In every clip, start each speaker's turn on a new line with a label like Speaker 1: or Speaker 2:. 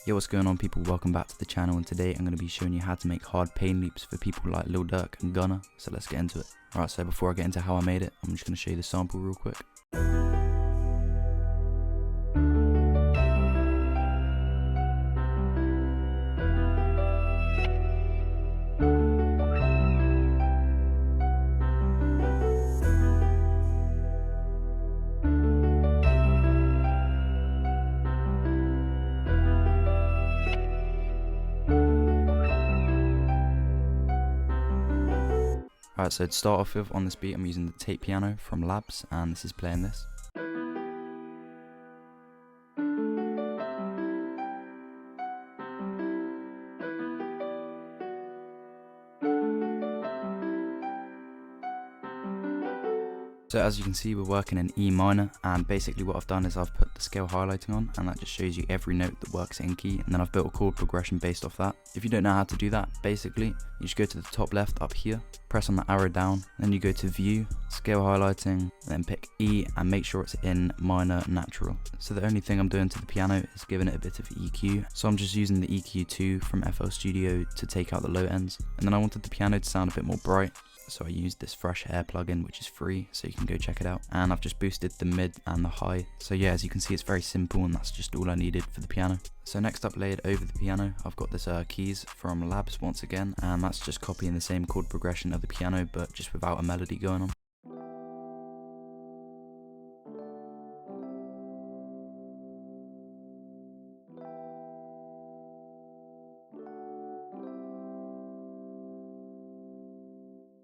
Speaker 1: Yo, what's going on people, welcome back to the channel, and today I'm going to be showing you how to make hard pain loops for people like Durk and Gunna, so let's get into it. Alright, so before I get into how I made it, I'm just going to show you the sample real quick. Alright, so to start off with, on this beat I'm using the tape piano from Labs, and this is playing this. So as you can see, we're working in E minor, and basically what I've done is I've put the scale highlighting on, and that just shows you every note that works in key, and then I've built a chord progression based off that. If you don't know how to do that, basically you just go to the top left up here, press on the arrow down, then you go to view, scale highlighting, then pick E and make sure it's in minor natural. So the only thing I'm doing to the piano is giving it a bit of EQ, so I'm just using the EQ2 from FL Studio to take out the low ends, and then I wanted the piano to sound a bit more bright. So I used this Fresh Hair plugin, which is free, so you can go check it out. And I've just boosted the mid and the high. So yeah, as you can see, it's very simple, and that's just all I needed for the piano. So next up, laid over the piano, I've got this keys from Labs once again, and that's just copying the same chord progression of the piano, but just without a melody going on.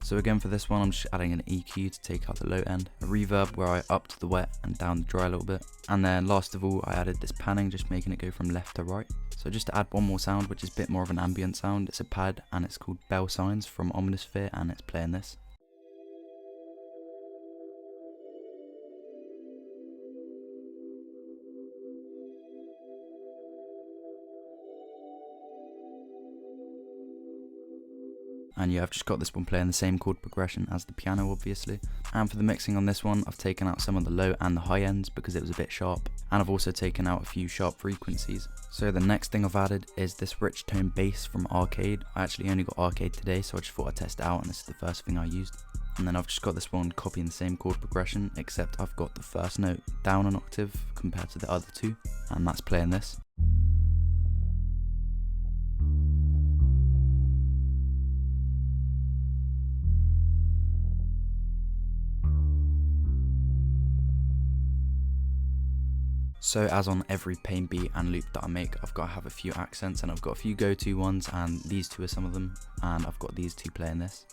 Speaker 1: So again for this one, I'm just adding an EQ to take out the low end, a reverb where I upped the wet and down the dry a little bit, and then last of all I added this panning, just making it go from left to right. So just to add one more sound, which is a bit more of an ambient sound, it's a pad and it's called Bell Signs from Omnisphere, and it's playing this. And yeah, I've just got this one playing the same chord progression as the piano obviously. And for the mixing on this one, I've taken out some of the low and the high ends because it was a bit sharp, and I've also taken out a few sharp frequencies. So the next thing I've added is this rich tone bass from Arcade. I actually only got Arcade today, so I just thought I'd test it out, and this is the first thing I used. And then I've just got this one copying the same chord progression, except I've got the first note down an octave compared to the other two, and that's playing this. So as on every pain beat and loop that I make, I've got to have a few accents, and I've got a few go-to ones, and these two are some of them, and I've got these two playing this.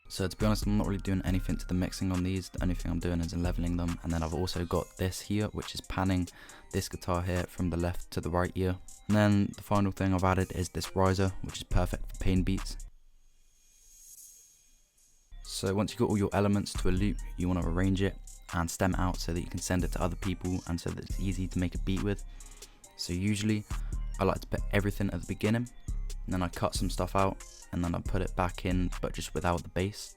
Speaker 1: So to be honest, I'm not really doing anything to the mixing on these, the only thing I'm doing is leveling them, and then I've also got this here, which is panning this guitar here from the left to the right ear. And then the final thing I've added is this riser, which is perfect for pain beats. So once you've got all your elements to a loop, you want to arrange it and stem it out so that you can send it to other people and so that it's easy to make a beat with. So usually I like to put everything at the beginning, and then I cut some stuff out, and then I put it back in but just without the bass.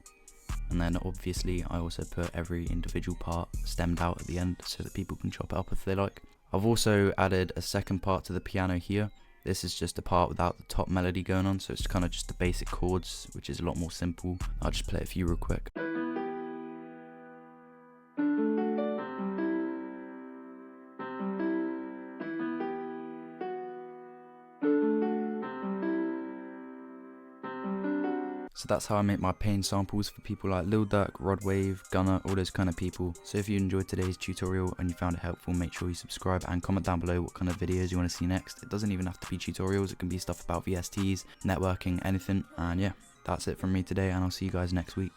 Speaker 1: And then obviously I also put every individual part stemmed out at the end so that people can chop it up if they like. I've also added a second part to the piano here. This is just a part without the top melody going on, so it's kind of just the basic chords, which is a lot more simple. I'll just play a few real quick. So that's how I make my pain samples for people like Lil Durk, Rod Wave, Gunna, all those kind of people. So if you enjoyed today's tutorial and you found it helpful, make sure you subscribe and comment down below what kind of videos you want to see next. It doesn't even have to be tutorials, it can be stuff about VSTs, networking, anything. And yeah, that's it from me today, and I'll see you guys next week.